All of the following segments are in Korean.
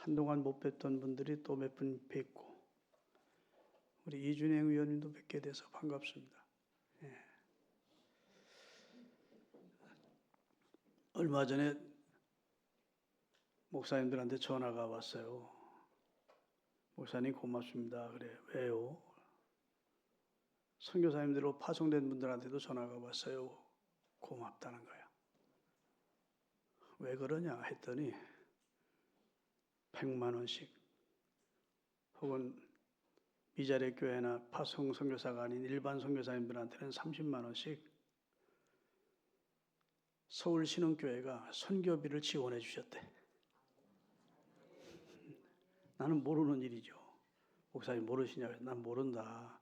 한동안 못 뵙던 분들이 또 몇 분 뵙고, 우리 이준행 의원님도 뵙게 돼서 반갑습니다. 얼마 전에 목사님들한테 전화가 왔어요. 목사님 고맙습니다. 그래, 왜요? 선교사님들로 파송된 분들한테도 전화가 왔어요. 고맙다는 거야. 왜 그러냐 했더니 100만 원씩 혹은 미자리 교회나 파송 선교사가 아닌 일반 선교사님들한테는 30만 원씩 서울 신흥교회가 선교비를 지원해 주셨대. 나는 모르는 일이죠. 목사님 모르시냐고 해서 난 모른다.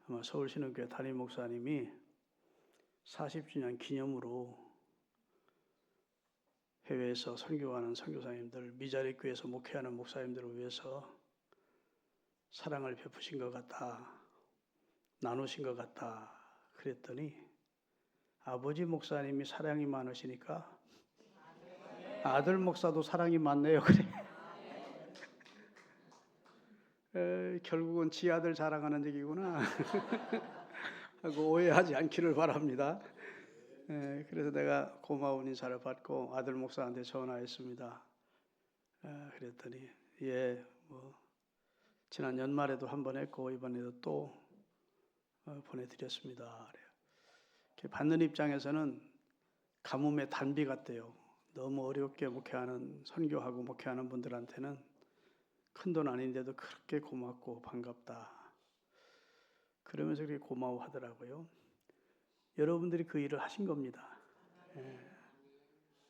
아마 서울 신흥교회 담임 목사님이 40주년 기념으로 해외에서 선교하는 선교사님들, 미자리 교회에서 목회하는 목사님들을 위해서 사랑을 베푸신 것 같다. 나누신 것 같다. 그랬더니 아버지 목사님이 사랑이 많으시니까 아들 목사도 사랑이 많네요. 그래. 결국은 지 아들 자랑하는 얘기구나 하고 오해하지 않기를 바랍니다. 그래서 내가 고마운 인사를 받고 아들 목사한테 전화했습니다. 그랬더니 지난 연말에도 한 번 했고 이번에도 또 보내드렸습니다. 받는 입장에서는 가뭄의 단비 같대요. 너무 어렵게 목회하는 선교하고 목회하는 분들한테는 큰 돈 아닌데도 그렇게 고맙고 반갑다. 그러면서 그렇게 고마워하더라고요. 여러분들이 그 일을 하신 겁니다.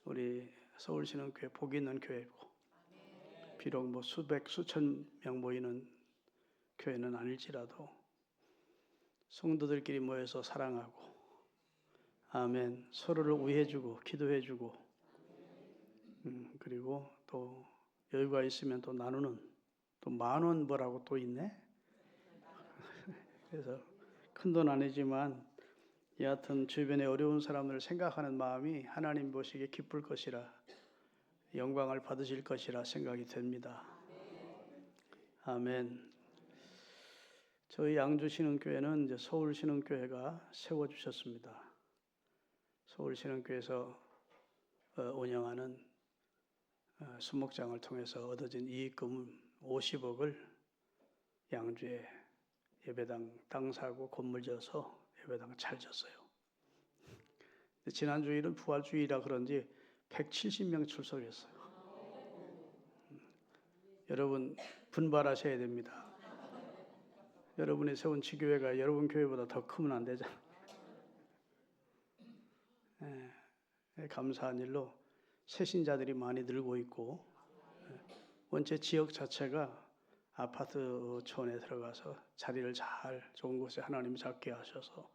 우리 서울신흥교회 복 있는 교회고 비록 뭐 수백 수천 명 모이는 교회는 아닐지라도 성도들끼리 모여서 사랑하고 아멘 서로를 위해주고 기도해주고 그리고 또 여유가 있으면 또 나누는 또 10,000원 뭐라고 또 있네. 그래서 큰 돈 아니지만 여하튼 주변에 어려운 사람들을 생각하는 마음이 하나님 보시기에 기쁠 것이라 영광을 받으실 것이라 생각이 됩니다. 아멘. 저희 양주신흥교회는 이제 서울신흥교회가 세워주셨습니다. 서울신흥교회에서 운영하는 수목장을 통해서 얻어진 이익금 50억을 양주에 예배당 땅 사고 건물 져서 예배당 잘 졌어요. 지난 주일은 부활주일이라 그런지 170명 출석했어요. 여러분 분발하셔야 됩니다. 여러분이 세운 지교회가 여러분 교회보다 더 크면 안 되잖아요. 감사한 일로 새신자들이 많이 늘고 있고 원체 지역 자체가 아파트촌에 들어가서 자리를 잘 좋은 곳에 하나님이 잡게 하셔서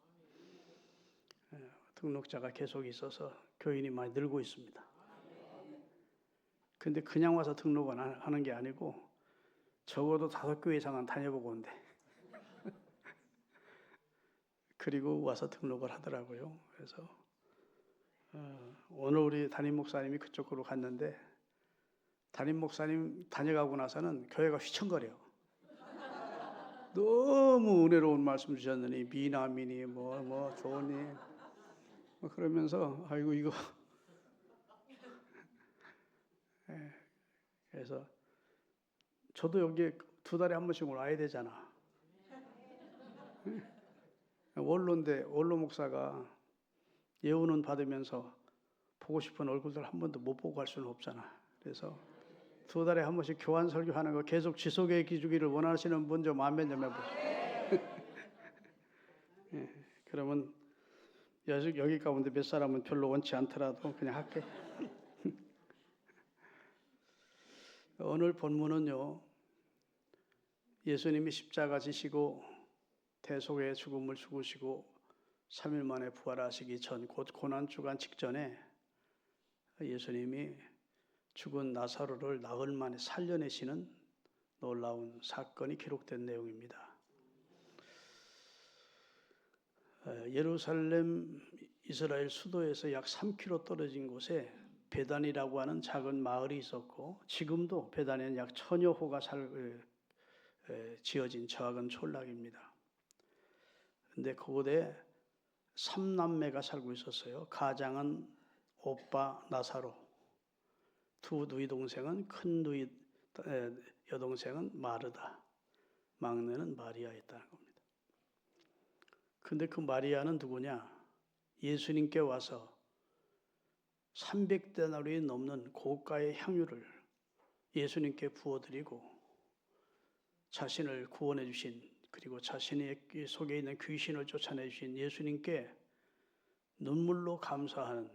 등록자가 계속 있어서 교인이 많이 늘고 있습니다. 근데 그냥 와서 등록을 하는 게 아니고 적어도 5교회 이상은 다녀보고 온대. 그리고 와서 등록을 하더라고요. 그래서 오늘 우리 담임 목사님이 그쪽으로 갔는데 담임 목사님 다녀가고 나서는 교회가 휘청거려. 너무 은혜로운 말씀 주셨느니 미남이니 뭐 좋으니 그러면서 아이고 이거 그래서 저도 여기 2달에 한 번씩 와야 되잖아. 원로인데 원로 목사가 예우는 받으면서 보고 싶은 얼굴들 한 번도 못 보고 갈 수는 없잖아. 그래서 2달에 한 번씩 교환 설교하는 거 계속 지속해 주기를 원하시는 분 좀 아멘 좀 해보세요. 그러면 여기 가운데 몇 사람은 별로 원치 않더라도 그냥 할게. 오늘 본문은요. 예수님이 십자가 지시고 대속의 죽음을 죽으시고 3일 만에 부활하시기 전 곧 고난주간 직전에 예수님이 죽은 나사로를 나흘 만에 살려내시는 놀라운 사건이 기록된 내용입니다. 예루살렘 이스라엘 수도에서 약 3km 떨어진 곳에 베단이라고 하는 작은 마을이 있었고 지금도 베단에는 약 1000여 호가 지어진 작은 촌락입니다. 근데 그곳에 3남매가 살고 있었어요. 가장은 오빠 나사로, 두 누이 동생은 큰 누이 여동생은 마르다, 막내는 마리아였다는 겁니다. 근데 그 마리아는 누구냐? 예수님께 와서 300데나리온이 넘는 고가의 향유를 예수님께 부어드리고 자신을 구원해 주신, 그리고 자신의 속에 있는 귀신을 쫓아내 주신 예수님께 눈물로 감사하는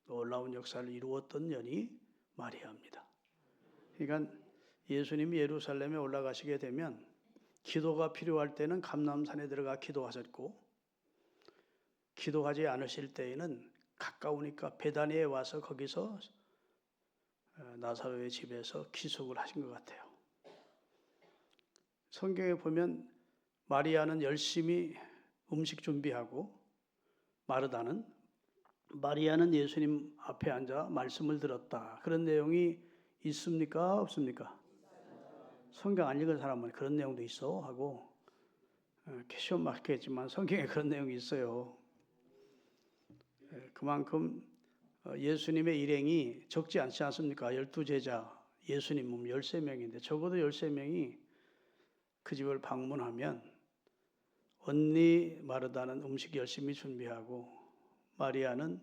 놀라운 역사를 이루었던 년이 마리아입니다. 그러니까 예수님이 예루살렘에 올라가시게 되면 기도가 필요할 때는 감람산에 들어가 기도하셨고, 기도하지 않으실 때에는 가까우니까 베다니에 와서 거기서 나사로의 집에서 기숙을 하신 것 같아요. 성경에 보면 마리아는 열심히 음식 준비하고 마리아는 예수님 앞에 앉아 말씀을 들었다. 그런 내용이 있습니까? 없습니까? 성경 안 읽은 사람은 그런 내용도 있어 하고 캐시온 맞겠지만 성경에 그런 내용이 있어요. 그만큼 예수님의 일행이 적지 않지 않습니까? 12제자, 예수님 13명인데 적어도 13명이 그 집을 방문하면 언니 마르다는 음식 열심히 준비하고 마리아는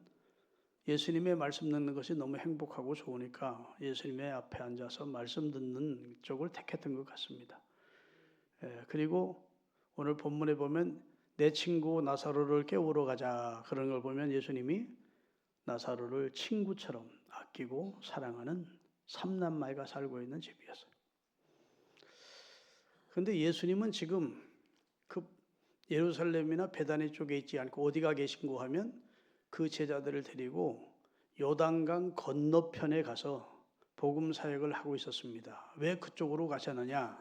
예수님의 말씀 듣는 것이 너무 행복하고 좋으니까 예수님의 앞에 앉아서 말씀 듣는 쪽을 택했던 것 같습니다. 그리고 오늘 본문에 보면 내 친구 나사로를 깨우러 가자 그런 걸 보면 예수님이 나사로를 친구처럼 아끼고 사랑하는 삼남매가 살고 있는 집이었어요. 그런데 예수님은 지금 그 예루살렘이나 베다니 쪽에 있지 않고 어디가 계신고 하면 그 제자들을 데리고 요단강 건너편에 가서 복음 사역을 하고 있었습니다. 왜 그쪽으로 가셨느냐?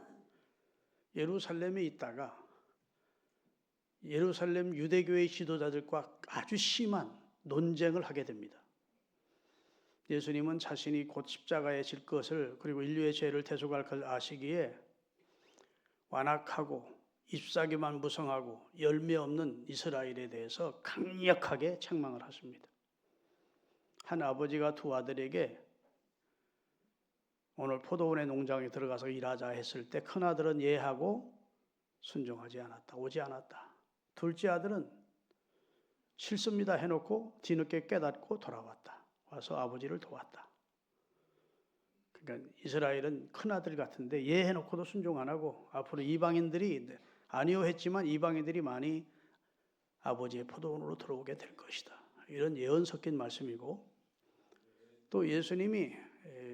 예루살렘에 있다가 예루살렘 유대교의 지도자들과 아주 심한 논쟁을 하게 됩니다. 예수님은 자신이 곧 십자가에 질 것을, 그리고 인류의 죄를 대속할 것을 아시기에 완악하고 잎사귀만 무성하고 열매 없는 이스라엘에 대해서 강력하게 책망을 하십니다. 한 아버지가 두 아들에게 오늘 포도원의 농장에 들어가서 일하자 했을 때 큰아들은 예하고 순종하지 않았다. 오지 않았다. 둘째 아들은 싫습니다 해놓고 뒤늦게 깨닫고 돌아왔다. 와서 아버지를 도왔다. 그러니까 이스라엘은 큰아들 같은데 예 해놓고도 순종 안 하고 앞으로 이방인들이 아니요 했지만 이방인들이 많이 아버지의 포도원으로 들어오게 될 것이다. 이런 예언 섞인 말씀이고, 또 예수님이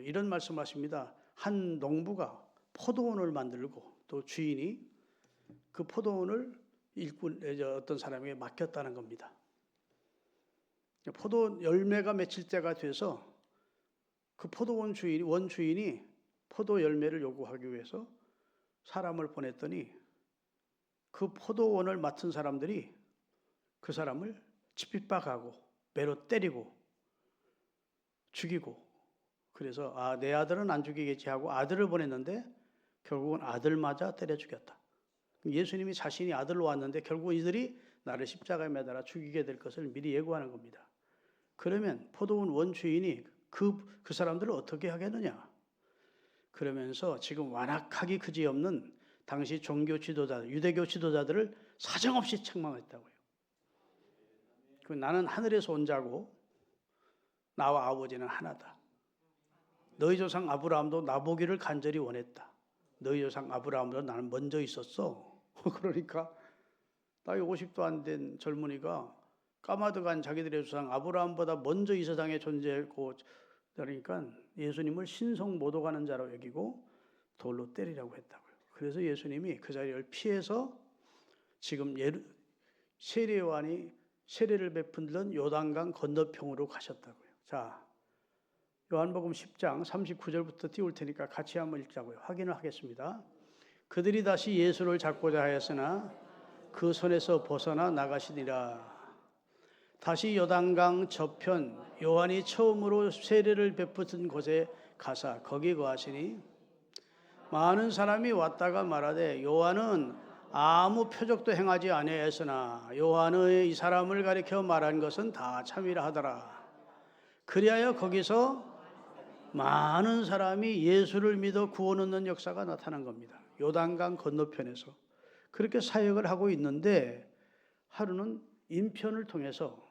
이런 말씀하십니다. 한 농부가 포도원을 만들고 또 주인이 그 포도원을 어떤 사람에게 맡겼다는 겁니다. 포도 열매가 맺힐 때가 돼서 그 포도원 원주인이 포도 열매를 요구하기 위해서 사람을 보냈더니 그 포도원을 맡은 사람들이 그 사람을 칫빗박하고 매로 때리고 죽이고, 그래서 내 아들은 안 죽이겠지 하고 아들을 보냈는데 결국은 아들마저 때려 죽였다. 예수님이 자신이 아들로 왔는데 결국 이들이 나를 십자가에 매달아 죽이게 될 것을 미리 예고하는 겁니다. 그러면 포도원 원주인이 그 사람들을 어떻게 하겠느냐? 그러면서 지금 완악하기 그지없는 당시 종교 지도자, 유대교 지도자들을 사정없이 책망했다고요. 나는 하늘에서 온 자고 나와 아버지는 하나다. 너희 조상 아브라함도 나보기를 간절히 원했다. 너희 조상 아브라함보다 나는 먼저 있었어. 그러니까 나이 50도 안 된 젊은이가 까마득한 자기들의 조상 아브라함보다 먼저 이 세상에 존재했고, 그러니까 예수님을 신성 못 오가는 자로 여기고 돌로 때리라고 했다고요. 그래서 예수님이 그 자리를 피해서 지금 세례요한이 세례를 베푼던 요단강 건너편으로 가셨다고요. 자, 요한복음 10장 39절부터 띄울 테니까 같이 한번 읽자고요. 확인을 하겠습니다. 그들이 다시 예수를 잡고자 하였으나 그 손에서 벗어나 나가시니라. 다시 요단강 저편 요한이 처음으로 세례를 베푸던 곳에 가사 거기 거하시니 많은 사람이 왔다가 말하되 요한은 아무 표적도 행하지 아니하였으나 요한의 이 사람을 가리켜 말한 것은 다 참이라 하더라. 그리하여 거기서 많은 사람이 예수를 믿어 구원 얻는 역사가 나타난 겁니다. 요단강 건너편에서 그렇게 사역을 하고 있는데 하루는 인편을 통해서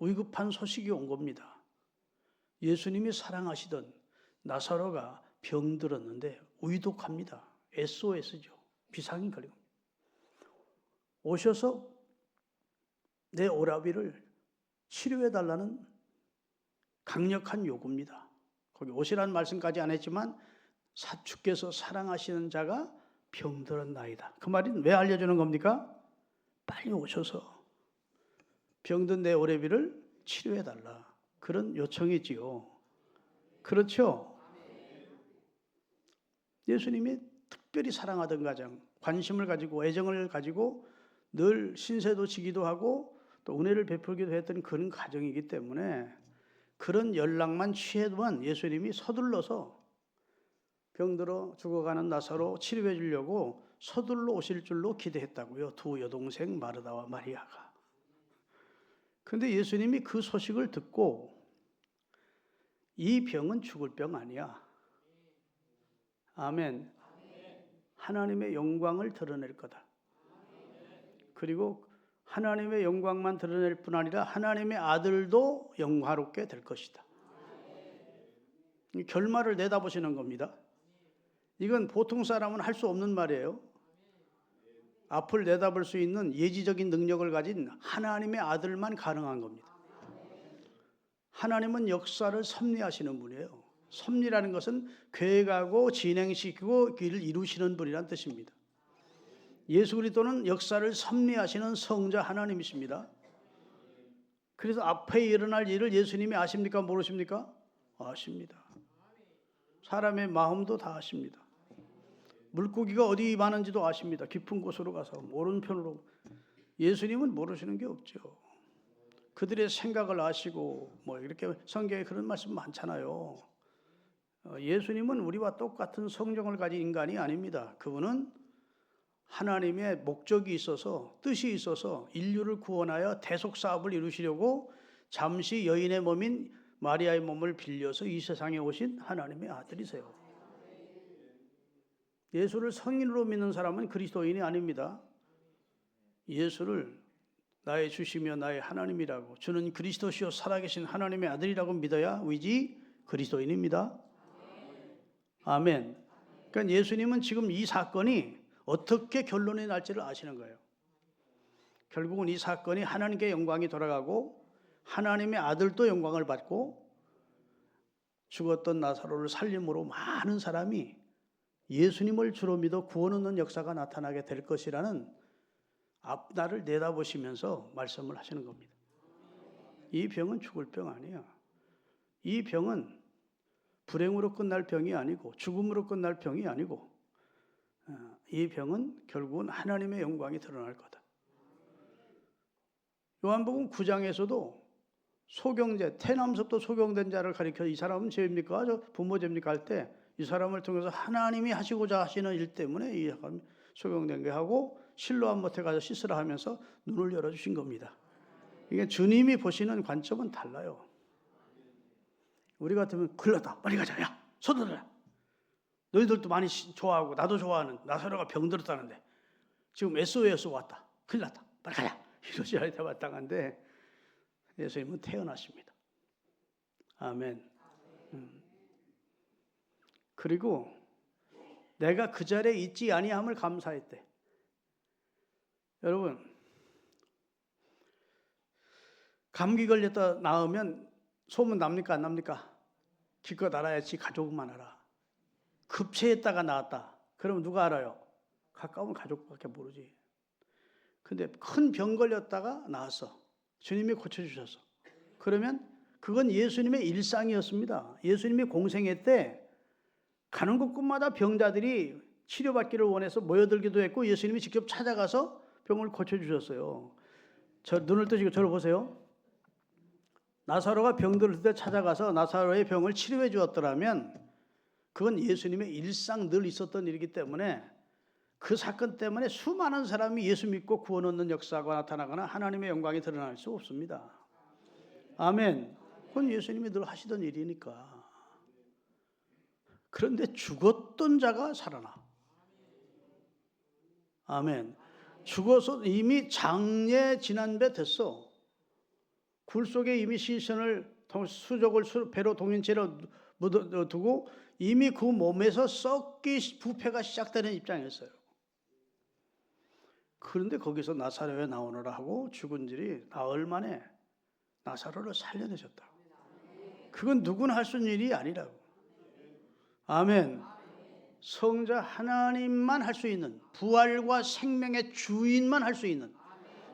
위급한 소식이 온 겁니다. 예수님이 사랑하시던 나사로가 병들었는데 위독합니다. SOS죠. 비상이 걸린 겁니다. 오셔서 내 오라비를 치료해달라는 강력한 요구입니다. 거기 오시라는 말씀까지 안 했지만 주께서 사랑하시는 자가 병들었나이다. 그 말이 왜 알려주는 겁니까? 빨리 오셔서 병든 내 오라비를 치료해달라. 그런 요청이지요. 그렇죠? 예수님이 특별히 사랑하던 가정, 관심을 가지고 애정을 가지고 늘 신세도 지기도 하고 또 은혜를 베풀기도 했던 그런 가정이기 때문에 그런 연락만 취해도만 예수님이 서둘러서 병들어 죽어가는 나사로 치료해 주려고 서둘러 오실 줄로 기대했다고요. 두 여동생 마르다와 마리아가. 그런데 예수님이 그 소식을 듣고 이 병은 죽을 병 아니야. 아멘. 하나님의 영광을 드러낼 거다. 그리고 하나님의 영광만 드러낼 뿐 아니라 하나님의 아들도 영화롭게 될 것이다. 결말을 내다보시는 겁니다. 이건 보통 사람은 할 수 없는 말이에요. 앞을 내다볼 수 있는 예지적인 능력을 가진 하나님의 아들만 가능한 겁니다. 하나님은 역사를 섭리하시는 분이에요. 섭리라는 것은 계획하고 진행시키고 일을 이루시는 분이란 뜻입니다. 예수 그리스도는 역사를 섭리하시는 성자 하나님이십니다. 그래서 앞에 일어날 일을 예수님이 아십니까? 모르십니까? 아십니다. 사람의 마음도 다 아십니다. 물고기가 어디 많은지도 아십니다. 깊은 곳으로 가서 오른편으로. 예수님은 모르시는 게 없죠. 그들의 생각을 아시고 뭐 이렇게 성경에 그런 말씀 많잖아요. 예수님은 우리와 똑같은 성정을 가진 인간이 아닙니다. 그분은 하나님의 목적이 있어서 뜻이 있어서 인류를 구원하여 대속 사업을 이루시려고 잠시 여인의 몸인 마리아의 몸을 빌려서 이 세상에 오신 하나님의 아들이세요. 예수를 성인으로 믿는 사람은 그리스도인이 아닙니다. 예수를 나의 주시며 나의 하나님이라고, 주는 그리스도시요 살아계신 하나님의 아들이라고 믿어야 위지 그리스도인입니다. 아멘. 그러니까 예수님은 지금 이 사건이 어떻게 결론이 날지를 아시는 거예요. 결국은 이 사건이 하나님께 영광이 돌아가고 하나님의 아들도 영광을 받고 죽었던 나사로를 살림으로 많은 사람이 예수님을 주로 믿어 구원 얻는 역사가 나타나게 될 것이라는 앞날을 내다보시면서 말씀을 하시는 겁니다. 이 병은 죽을 병 아니야. 이 병은 불행으로 끝날 병이 아니고 죽음으로 끝날 병이 아니고 이 병은 결국은 하나님의 영광이 드러날 거다. 요한복음 9장에서도 소경제, 태남섭도 소경된 자를 가리켜 이 사람은 죄입니까? 저 부모 죄입니까? 할 때 이 사람을 통해서 하나님이 하시고자 하시는 일 때문에 이 사람이 소경된 게 하고 실로암 못에 가서 씻으라 하면서 눈을 열어주신 겁니다. 이게 주님이 보시는 관점은 달라요. 우리 같으면 큰일 났다. 빨리 가자. 야, 서둘러라. 너희들도 많이 좋아하고 나도 좋아하는 나사로가 병들었다는데 지금 SOS 왔다. 큰일 났다. 빨리 가자. 이러지 않을 때 마땅한데 예수님은 태어나십니다. 아멘. 그리고 내가 그 자리에 있지 아니함을 감사했대. 여러분, 감기 걸렸다 나으면 소문 납니까? 안 납니까? 기껏 알아야지 가족만 알아. 급체했다가 나왔다. 그러면 누가 알아요? 가까운 가족밖에 모르지. 근데 큰 병 걸렸다가 나왔어. 주님이 고쳐주셨어. 그러면 그건 예수님의 일상이었습니다. 예수님이 공생애 때 가는 곳곳마다 병자들이 치료받기를 원해서 모여들기도 했고 예수님이 직접 찾아가서 병을 고쳐주셨어요. 저 눈을 뜨시고 저를 보세요. 나사로가 병들을 때 찾아가서 나사로의 병을 치료해 주었더라면 그건 예수님의 일상 늘 있었던 일이기 때문에 그 사건 때문에 수많은 사람이 예수 믿고 구원 얻는 역사가 나타나거나 하나님의 영광이 드러날 수 없습니다. 아멘. 그건 예수님이 늘 하시던 일이니까. 그런데 죽었던 자가 살아나. 아멘. 죽어서 이미 장례 지난 배 됐어. 굴 속에 이미 시신을 수족을 배로 동인채로 묻어두고 이미 그 몸에서 썩기 부패가 시작되는 입장이었어요. 그런데 거기서 나사로에 나오너라 하고 죽은 질이 나흘 만에 나사로를 살려내셨다. 그건 누구나 할 수 있는 일이 아니라고. 아멘. 성자 하나님만 할 수 있는, 부활과 생명의 주인만 할 수 있는,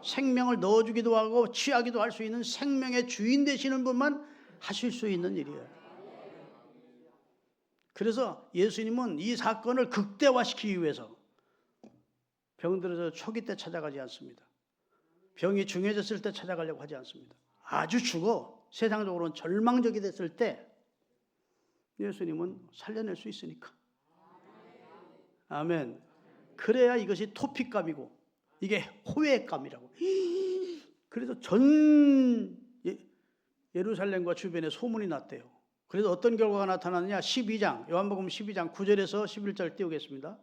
생명을 넣어주기도 하고 취하기도 할 수 있는 생명의 주인 되시는 분만 하실 수 있는 일이에요. 그래서 예수님은 이 사건을 극대화시키기 위해서 병들어서 초기 때 찾아가지 않습니다. 병이 중해졌을 때 찾아가려고 하지 않습니다. 아주 죽어 세상적으로는 절망적이 됐을 때 예수님은 살려낼 수 있으니까. 아멘. 그래야 이것이 토픽감이고 이게 호외감이라고. 그래서 전 예루살렘과 주변에 소문이 났대요. 그래서 어떤 결과가 나타났느냐. 12장 요한복음 12장 9절에서 11절 띄우겠습니다.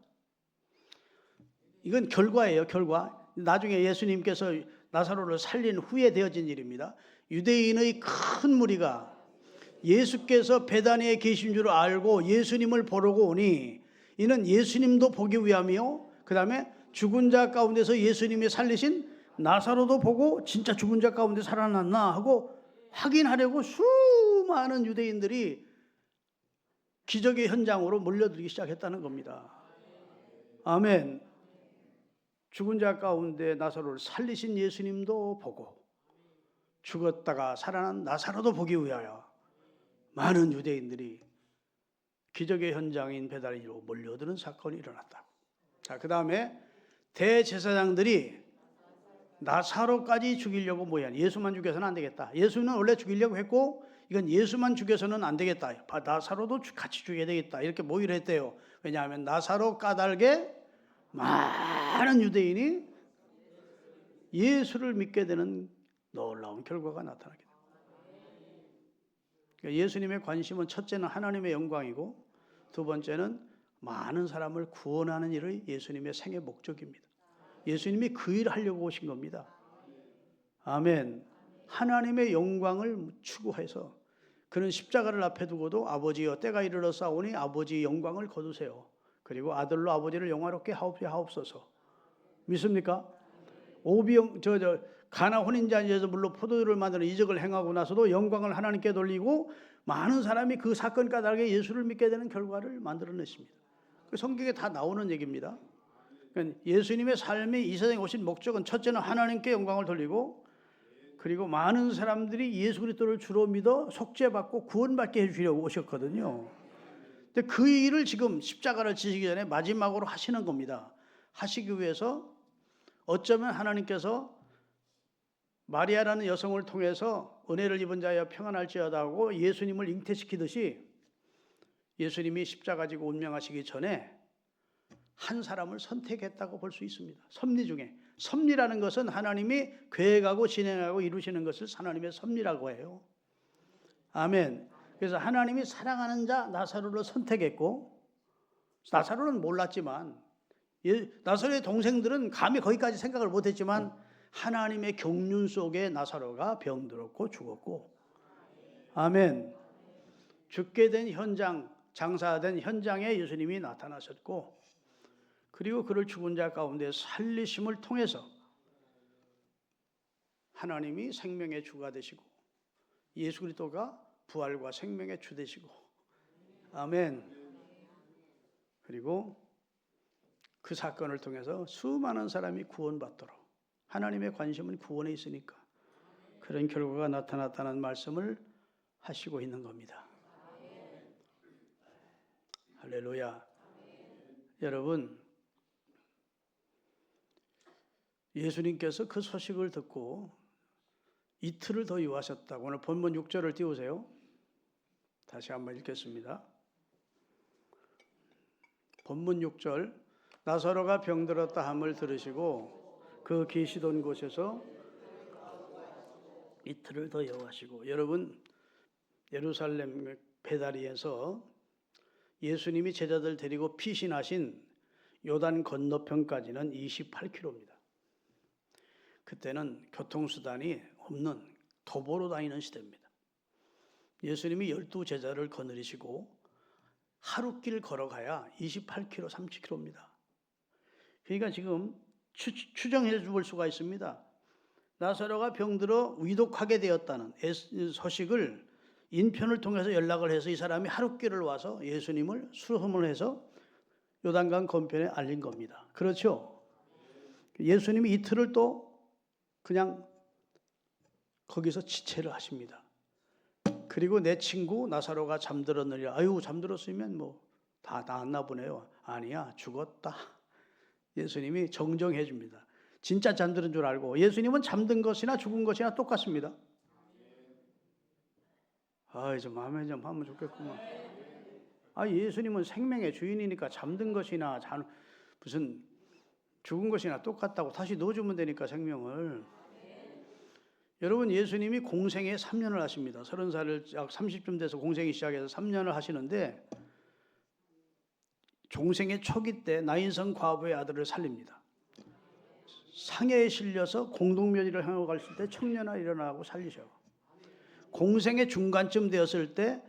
이건 결과예요. 결과. 나중에 예수님께서 나사로를 살린 후에 되어진 일입니다. 유대인의 큰 무리가 예수께서 베다니에 계신 줄 알고 예수님을 보러 오니 이는 예수님도 보기 위함이요, 그 다음에 죽은 자 가운데서 예수님이 살리신 나사로도 보고 진짜 죽은 자 가운데 살아났나 하고 확인하려고 수많은 유대인들이 기적의 현장으로 몰려들기 시작했다는 겁니다. 아멘. 죽은 자 가운데 나사로를 살리신 예수님도 보고 죽었다가 살아난 나사로도 보기 위하여 많은 유대인들이 기적의 현장인 베다니로 몰려드는 사건이 일어났다. 자, 그 다음에 대제사장들이 나사로까지 죽이려고 모여. 예수만 죽여서는 안 되겠다. 예수는 원래 죽이려고 했고 이건 예수만 죽여서는 안 되겠다. 나사로도 같이 죽여야 되겠다. 이렇게 모의를 했대요. 왜냐하면 나사로 까닭에 많은 유대인이 예수를 믿게 되는 놀라운 결과가 나타나게 됩니다. 그러니까 예수님의 관심은 첫째는 하나님의 영광이고 두 번째는 많은 사람을 구원하는 일이 예수님의 생애 목적입니다. 예수님이 그 일을 하려고 오신 겁니다. 아멘. 하나님의 영광을 추구해서 그는 십자가를 앞에 두고도 아버지여 때가 이르러 싸우니 아버지의 영광을 거두세요. 그리고 아들로 아버지를 영화롭게 하옵소서. 믿습니까? 오비영 가나 혼인잔치에서 물로 포도주를 만드는 이적을 행하고 나서도 영광을 하나님께 돌리고 많은 사람이 그 사건 까닭에 예수를 믿게 되는 결과를 만들어냈습니다. 성경에 다 나오는 얘기입니다. 그러니까 예수님의 삶이 이 세상에 오신 목적은 첫째는 하나님께 영광을 돌리고 그리고 많은 사람들이 예수 그리스도를 주로 믿어 속죄받고 구원받게 해주려고 오셨거든요. 근데 그 일을 지금 십자가를 지시기 전에 마지막으로 하시는 겁니다. 하시기 위해서 어쩌면 하나님께서 마리아라는 여성을 통해서 은혜를 입은 자여 평안할지어다 하고 예수님을 잉태시키듯이 예수님이 십자가 지고 운명하시기 전에 한 사람을 선택했다고 볼 수 있습니다. 섭리 중에. 섭리라는 것은 하나님이 계획하고 진행하고 이루시는 것을 하나님의 섭리라고 해요. 아멘. 그래서 하나님이 사랑하는 자 나사로를 선택했고 나사로는 몰랐지만 나사로의 동생들은 감히 거기까지 생각을 못했지만 하나님의 경륜 속에 나사로가 병들었고 죽었고 아멘. 죽게 된 현장, 장사된 현장에 예수님이 나타나셨고 그리고 그를 죽은 자 가운데 살리심을 통해서 하나님이 생명의 주가 되시고 예수 그리스도가 부활과 생명의 주 되시고 아멘. 그리고 그 사건을 통해서 수많은 사람이 구원받도록 하나님의 관심은 구원에 있으니까 그런 결과가 나타났다는 말씀을 하시고 있는 겁니다. 할렐루야. 여러분, 예수님께서 그 소식을 듣고 이틀을 더 요하셨다고. 오늘 본문 6절을 띄우세요. 다시 한번 읽겠습니다. 본문 6절. 나사로가 병들었다 함을 들으시고 그 계시던 곳에서 이틀을 더 요하시고. 여러분, 예루살렘 베다리에서 예수님이 제자들 데리고 피신하신 요단 건너편까지는 28km입니다. 그때는 교통수단이 없는 도보로 다니는 시대입니다. 예수님이 12제자를 거느리시고 하루길 걸어가야 28km, 30km입니다. 그러니까 지금 추정해 볼 수가 있습니다. 나사로가 병들어 위독하게 되었다는 소식을 인편을 통해서 연락을 해서 이 사람이 하루길을 와서 예수님을 수소문을 해서 요단강 건편에 알린 겁니다. 그렇죠? 예수님이 이틀을 또 그냥 거기서 지체를 하십니다. 그리고 내 친구 나사로가 잠들었느니라. 아유, 잠들었으면 뭐 다 나았나 보네요. 아니야, 죽었다. 예수님이 정정해 줍니다. 진짜 잠드는 줄 알고. 예수님은 잠든 것이나 죽은 것이나 똑같습니다. 좀 마음에 좀 하면 좋겠구만. 예수님은 생명의 주인이니까 잠든 것이나 무슨 죽은 것이나 똑같다고 다시 넣어주면 되니까 생명을. 여러분, 예수님이 공생에 3년을 하십니다. 30살을 약 30쯤 돼서 공생이 시작해서 3년을 하시는데 종생의 초기 때 나인성 과부의 아들을 살립니다. 상해에 실려서 공동묘지를 향해 갔을 때 청년아 일어나고 살리셔. 공생의 중간쯤 되었을 때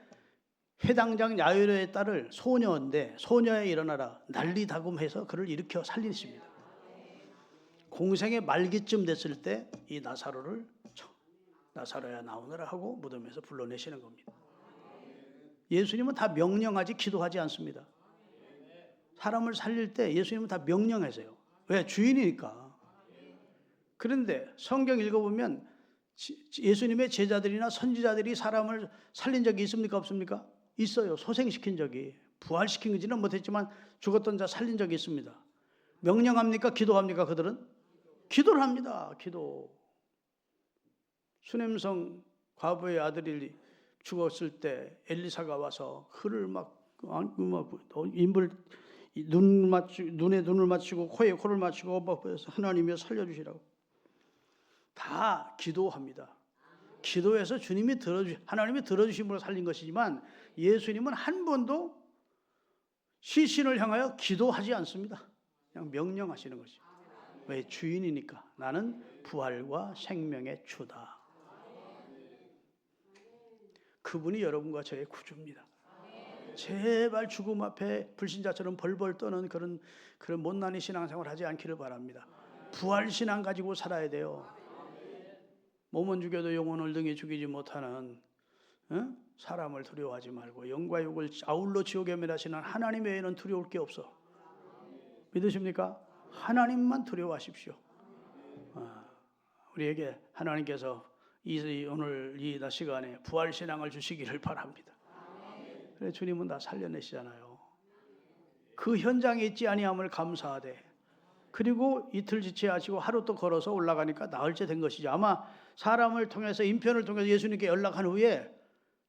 회당장 야이로의 딸을 소녀인데 소녀야 일어나라 난리다금해서 그를 일으켜 살리십니다. 공생의 말기쯤 됐을 때 이 나사로를 나사로야 나오너라 하고 무덤에서 불러내시는 겁니다. 예수님은 다 명령하지 기도하지 않습니다. 사람을 살릴 때 예수님은 다 명령하세요. 왜? 주인이니까. 그런데 성경 읽어보면 예수님의 제자들이나 선지자들이 사람을 살린 적이 있습니까? 없습니까? 있어요. 소생시킨 적이. 부활시키지는 못했지만 죽었던 자 살린 적이 있습니다. 명령합니까? 기도합니까? 그들은? 기도를 합니다. 기도. 수냄성 과부의 아들이 죽었을 때 엘리사가 와서 그를 눈에 눈을 맞추고 코에 코를 맞추고 하나님이 살려주시라고. 다 기도합니다. 기도해서 하나님이 들어주심으로 살린 것이지만 예수님은 한 번도 시신을 향하여 기도하지 않습니다. 그냥 명령하시는 것이죠. 왜? 주인이니까. 나는 부활과 생명의 주다. 그분이 여러분과 저의 구주입니다. 제발 죽음 앞에 불신자처럼 벌벌 떠는 그런 못난이 신앙생활 하지 않기를 바랍니다. 부활 신앙 가지고 살아야 돼요. 몸은 죽여도 영혼을 등에 죽이지 못하는 사람을 두려워하지 말고 영과 육을 아울러 지옥에 멸하시는 하나님 외에는 두려울 게 없어. 믿으십니까? 하나님만 두려워하십시오. 우리에게 하나님께서 오늘 이 시간에 부활 신앙을 주시기를 바랍니다. 그래, 주님은 다 살려내시잖아요. 그 현장에 있지 아니함을 감사하되, 그리고 이틀 지체하시고 하루 또 걸어서 올라가니까 나흘째 된 것이죠. 아마 사람을 통해서 인편을 통해서 예수님께 연락한 후에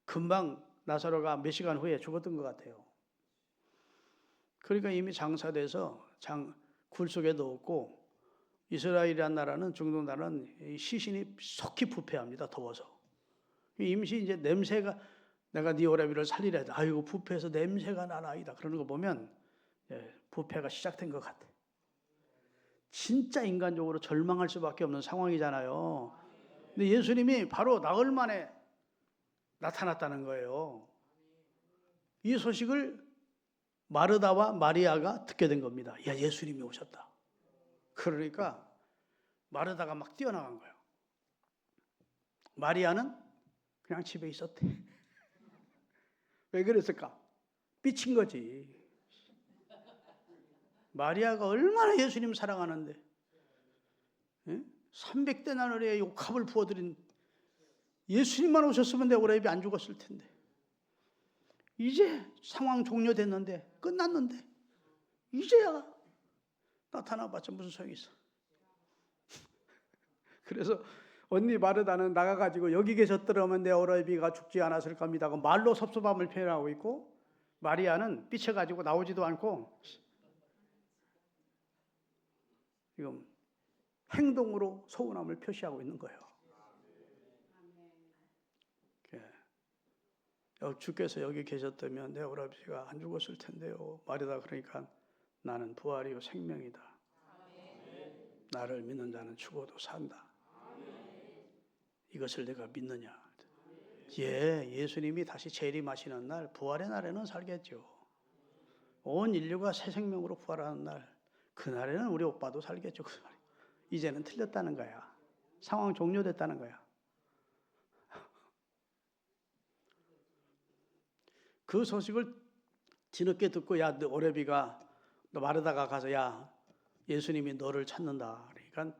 금방 나사로가 몇 시간 후에 죽었던 것 같아요. 그러니까 이미 장사돼서 굴 속에 넣었고, 이스라엘이라는 나라는 중동 나라는 시신이 속히 부패합니다. 더워서. 임시 이제 냄새가, 내가 네 오라비를 살리라 해도 아이고 부패해서 냄새가 나나이다 그러는 거 보면 부패가 시작된 것 같아. 진짜 인간적으로 절망할 수밖에 없는 상황이잖아요. 근데 예수님이 바로 나흘 만에 나타났다는 거예요. 이 소식을 마르다와 마리아가 듣게 된 겁니다. 야, 예수님이 오셨다. 그러니까 마르다가 막 뛰어나간 거예요. 마리아는 그냥 집에 있었대. 왜 그랬을까? 삐친 거지. 마리아가 얼마나 예수님 사랑하는데 300데나리의 욕합을 부어드린 예수님만 오셨으면 내 오라입이 안 죽었을 텐데. 이제 상황 종료됐는데, 끝났는데 이제야 나타나봤자 무슨 소용이 있어. 그래서 언니 마르다는 나가가지고 여기 계셨더라면 내 오라비가 죽지 않았을 겁니다. 말로 섭섭함을 표현하고 있고, 마리아는 삐쳐가지고 나오지도 않고 지금 행동으로 서운함을 표시하고 있는 거예요. 주께서 여기 계셨다면 내 오라비가 안 죽었을 텐데요. 마리다 그러니까 나는 부활이요 생명이다. 나를 믿는 자는 죽어도 산다. 이것을 내가 믿느냐? 예수님이 다시 재림하시는 날, 부활의 날에는 살겠죠. 온 인류가 새 생명으로 부활하는 날, 그날에는 우리 오빠도 살겠죠. 이제는 틀렸다는 거야. 상황 종료됐다는 거야. 그 소식을 뒤늦게 듣고, 야, 너 오레비가 너 마르다가 가서 야, 예수님이 너를 찾는다. 그러니까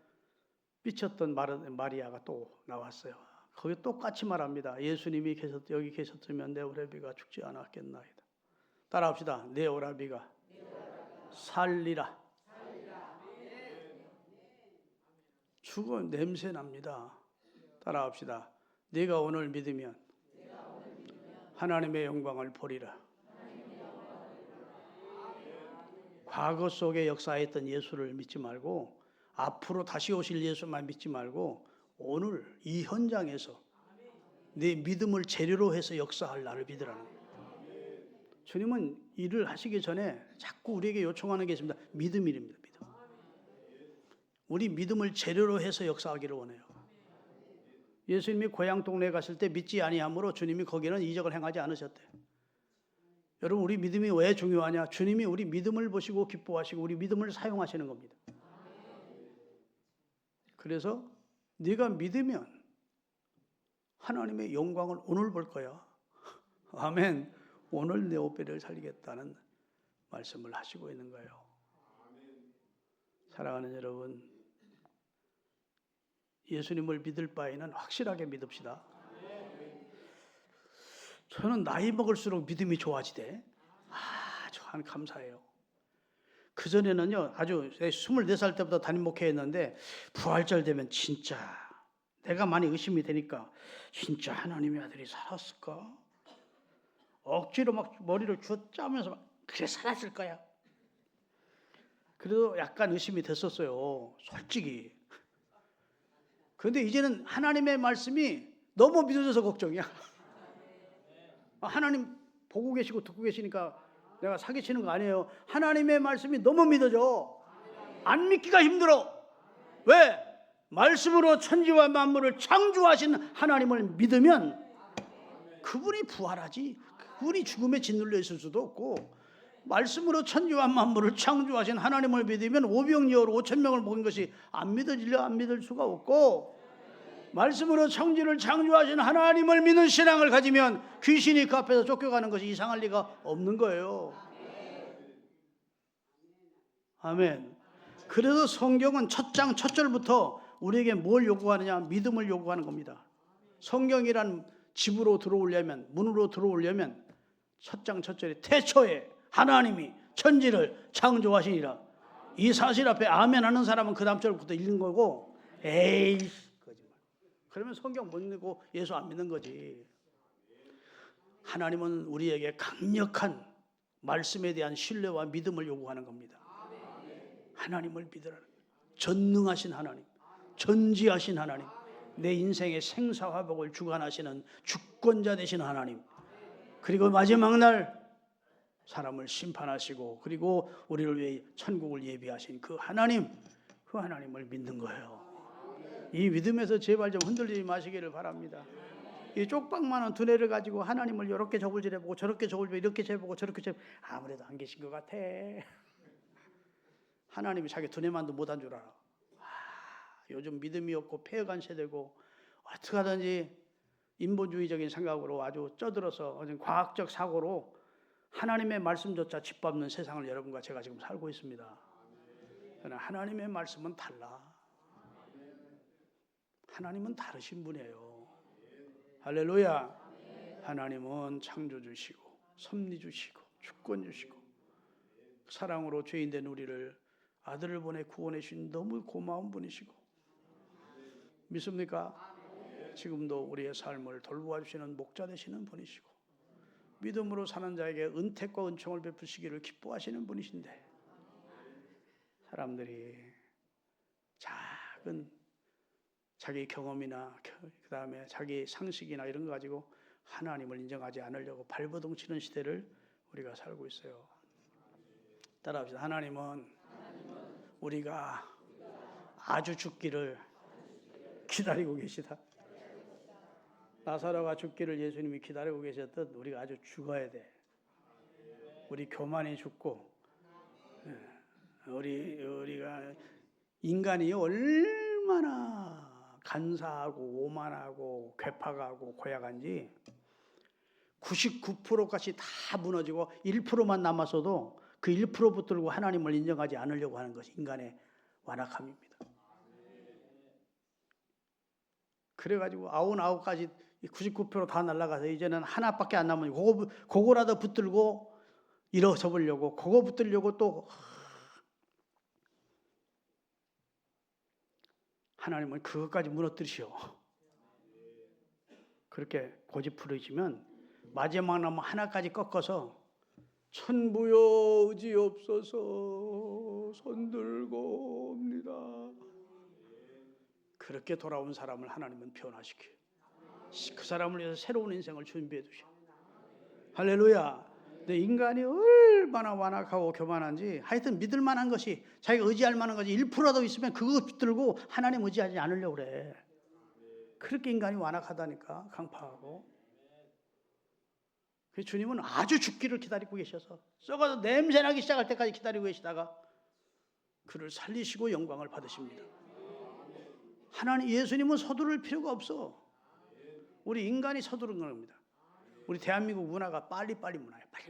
삐쳤던 마리아가 또 나왔어요. 거기 똑같이 말합니다. 예수님이 여기 계셨으면 내 오라비가 죽지 않았겠나이다. 따라합시다. 내 오라비가 살리라. 죽어 냄새 납니다. 따라합시다. 네가 오늘 믿으면 하나님의 영광을 보리라. 과거 속에 역사했던 예수를 믿지 말고 앞으로 다시 오실 예수만 믿지 말고 오늘 이 현장에서 내 믿음을 재료로 해서 역사할 나를 믿으라는 거예요. 주님은 일을 하시기 전에 자꾸 우리에게 요청하는 게 있습니다. 믿음입니다. 믿음. 우리 믿음을 재료로 해서 역사하기를 원해요. 예수님이 고향 동네에 갔을 때 믿지 아니함으로 주님이 거기는 이적을 행하지 않으셨대요. 여러분, 우리 믿음이 왜 중요하냐? 주님이 우리 믿음을 보시고 기뻐하시고 우리 믿음을 사용하시는 겁니다. 그래서 네가 믿으면 하나님의 영광을 오늘 볼 거야. 아멘. 오늘 내 오뼈를 살리겠다는 말씀을 하시고 있는 거예요. 사랑하는 여러분, 예수님을 믿을 바에는 확실하게 믿읍시다. 저는 나이 먹을수록 믿음이 좋아지대. 참 감사해요. 그전에는요, 아주 24살 때부터 담임 목회했는데 부활절 되면 진짜 내가 많이 의심이 되니까 진짜 하나님의 아들이 살았을까? 억지로 막 머리를 쥐어짜면서 그래 살았을 거야. 그래도 약간 의심이 됐었어요. 솔직히. 그런데 이제는 하나님의 말씀이 너무 믿어져서 걱정이야. 하나님 보고 계시고 듣고 계시니까 내가 사기치는 거 아니에요. 하나님의 말씀이 너무 믿어져. 안 믿기가 힘들어. 왜? 말씀으로 천지와 만물을 창조하신 하나님을 믿으면 그분이 부활하지. 그분이 죽음에 짓눌려 있을 수도 없고, 말씀으로 천지와 만물을 창조하신 하나님을 믿으면 오병이어로 5,000명을 먹은 것이 안 믿을 수가 없고, 말씀으로 천지를 창조하신 하나님을 믿는 신앙을 가지면 귀신이 그 앞에서 쫓겨가는 것이 이상할 리가 없는 거예요. 아멘. 그래서 성경은 첫 장 첫 절부터 우리에게 뭘 요구하느냐? 믿음을 요구하는 겁니다. 성경이란 집으로 들어오려면, 문으로 들어오려면 첫 장 첫 절에 태초에 하나님이 천지를 창조하시니라. 이 사실 앞에 아멘 하는 사람은 그 다음 절부터 읽는 거고, 에이 거짓말. 그러면 성경 못 읽고 예수 안 믿는 거지. 하나님은 우리에게 강력한 말씀에 대한 신뢰와 믿음을 요구하는 겁니다. 하나님을 믿으라는 거예요. 전능하신 하나님, 전지하신 하나님, 내 인생의 생사화복을 주관하시는 주권자 되신 하나님, 그리고 마지막 날 사람을 심판하시고 그리고 우리를 위해 천국을 예비하신 그 하나님을 믿는 거예요. 이 믿음에서 제발 좀 흔들리지 마시기를 바랍니다. 이 쪽박만한 두뇌를 가지고 하나님을 이렇게 저굴질해보고 저렇게 저굴질해보고 이렇게 재보고 저렇게 재보고 아무래도 안 계신 것 같아. 하나님이 자기 두뇌만도 못한 줄 알아. 요즘 믿음이 없고 폐허간 세대고 어떻게 하든지 인본주의적인 생각으로 아주 쩌들어서 과학적 사고로 하나님의 말씀조차 짓밟는 세상을 여러분과 제가 지금 살고 있습니다. 그러나 하나님의 말씀은 달라. 하나님은 다르신 분이에요. 할렐루야. 하나님은 창조주시고 섭리주시고 주권주시고 사랑으로 죄인된 우리를 아들을 보내 구원해 주신 너무 고마운 분이시고 믿습니까? 지금도 우리의 삶을 돌보아 주시는 목자 되시는 분이시고 믿음으로 사는 자에게 은택과 은총을 베푸시기를 기뻐하시는 분이신데 사람들이 작은 자기 경험이나 그 다음에 자기 상식이나 이런 거 가지고 하나님을 인정하지 않으려고 발버둥 치는 시대를 우리가 살고 있어요. 따라합시다. 하나님은 우리가 아주 죽기를 기다리고 계시다. 나사로가 죽기를 예수님이 기다리고 계셨듯 우리가 아주 죽어야 돼. 우리 교만이 죽고 우리가 인간이 얼마나 간사하고 오만하고 괴팍하고 고약한지 99%까지 다 무너지고 1%만 남았어도 그 1% 붙들고 하나님을 인정하지 않으려고 하는 것이 인간의 완악함입니다. 그래가지고 99까지 99% 다 날아가서 이제는 하나밖에 안 남으니 그거라도 붙들고 일어서 보려고 그거 붙들려고 또 하나님은 그것까지 무너뜨리시오. 그렇게 고집 부리시면 마지막 남은 하나까지 꺾어서 천부여 의지없어서 손들고 옵니다. 그렇게 돌아온 사람을 하나님은 변화시켜요. 그 사람을 위해서 새로운 인생을 준비해 두셔. 할렐루야. 근데 인간이 얼마나 완악하고 교만한지 하여튼 믿을 만한 것이 자기가 의지할 만한 것이 1%라도 있으면 그거 붙들고 하나님 의지하지 않으려고 그래. 그렇게 인간이 완악하다니까. 강팍하고. 주님은 아주 죽기를 기다리고 계셔서 썩어서 냄새나기 시작할 때까지 기다리고 계시다가 그를 살리시고 영광을 받으십니다. 하나님 예수님은 서두를 필요가 없어. 우리 인간이 서두른 겁니다. 우리 대한민국 문화가 빨리빨리 문화예요. 빨리.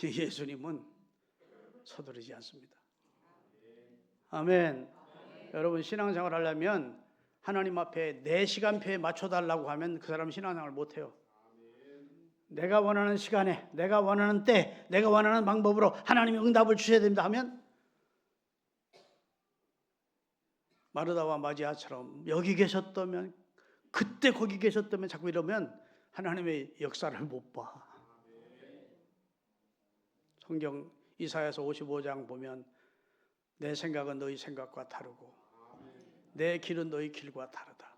예수님은 서두르지 않습니다. 아멘. 여러분 신앙생활 하려면 하나님 앞에 내 시간표에 맞춰달라고 하면 그 사람은 신앙생활 못해요. 내가 원하는 시간에, 내가 원하는 때, 내가 원하는 방법으로 하나님이 응답을 주셔야 됩니다 하면 마르다와 마지아처럼 여기 계셨다면 그때 거기 계셨다면 자꾸 이러면 하나님의 역사를 못 봐. 성경 이사야서 55장 보면 내 생각은 너희 생각과 다르고 내 길은 너희 길과 다르다.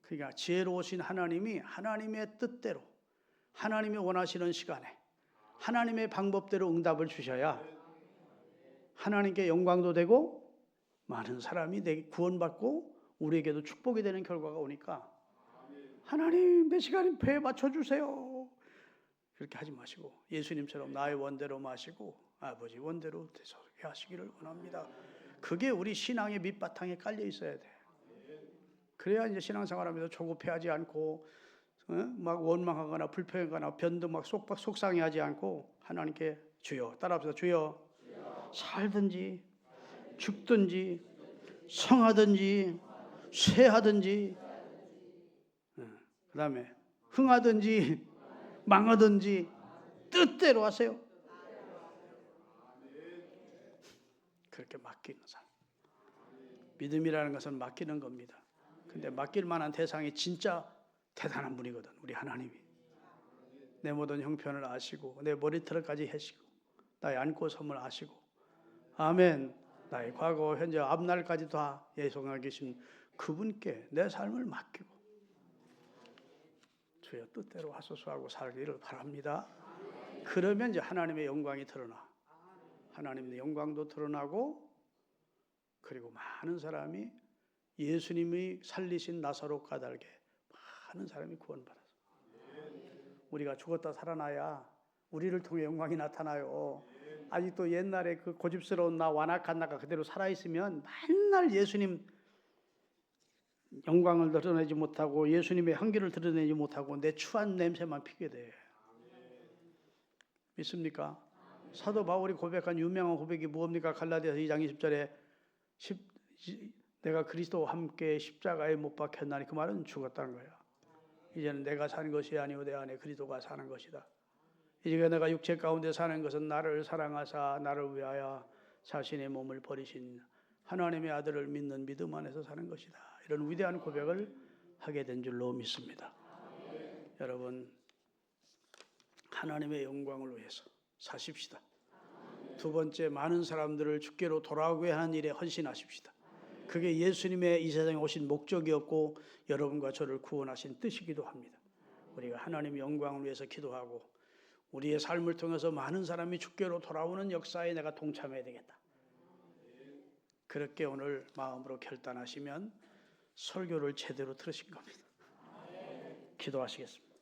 그러니까 지혜로우신 하나님이 하나님의 뜻대로 하나님이 원하시는 시간에 하나님의 방법대로 응답을 주셔야 하나님께 영광도 되고 많은 사람이 구원받고 우리에게도 축복이 되는 결과가 오니까 하나님 내 시간표에 맞춰주세요. 그렇게 하지 마시고 예수님처럼 나의 원대로 마시고 아버지 원대로 되게 하시기를 원합니다. 그게 우리 신앙의 밑바탕에 깔려 있어야 돼. 그래야 이제 신앙생활하면서 조급해하지 않고 막 원망하거나 불평하거나 변도 막 속상해하지 않고 하나님께 주여 따라합시다. 주여 살든지 죽든지 성하든지 쇠하든지 그 다음에 흥하든지 망하든지 뜻대로 하세요. 그렇게 맡기는 사람. 믿음이라는 것은 맡기는 겁니다. 근데 맡길 만한 대상이 진짜 대단한 분이거든. 우리 하나님이. 내 모든 형편을 아시고 내 머리털까지 해시고 나의 안고 섬을 아시고 아멘. 나의 과거 현재 앞날까지 다 예송하고 계신 그분께 내 삶을 맡기고 주여 뜻대로 하소서하고 살기를 바랍니다. 그러면 이제 하나님의 영광이 드러나. 하나님의 영광도 드러나고 그리고 많은 사람이 예수님이 살리신 나사로 까닭에 많은 사람이 구원받아서 우리가 죽었다 살아나야 우리를 통해 영광이 나타나요. 아직도 옛날에 그 고집스러운 나 완악한 나가 그대로 살아있으면 맨날 예수님 영광을 드러내지 못하고 예수님의 향기를 드러내지 못하고 내 추한 냄새만 피게 돼. 믿습니까? 사도 바울이 고백한 유명한 고백이 무엇입니까? 갈라디아서 2장 20절에 내가 그리스도와 함께 십자가에 못 박혔나니 그 말은 죽었다는 거야. 이제는 내가 사는 것이 아니오 내 안에 그리스도가 사는 것이다. 이제 내가 육체 가운데 사는 것은 나를 사랑하사 나를 위하여 자신의 몸을 버리신 하나님의 아들을 믿는 믿음 안에서 사는 것이다. 이런 위대한 고백을 하게 된 줄로 믿습니다. 여러분, 하나님의 영광을 위해서 사십시다. 두 번째, 많은 사람들을 주께로 돌아오게 하는 일에 헌신하십시다. 그게 예수님의 이 세상에 오신 목적이었고 여러분과 저를 구원하신 뜻이기도 합니다. 우리가 하나님의 영광을 위해서 기도하고 우리의 삶을 통해서 많은 사람이 주께로 돌아오는 역사에 내가 동참해야 되겠다. 그렇게 오늘 마음으로 결단하시면 설교를 제대로 들으신 겁니다. 기도하시겠습니다.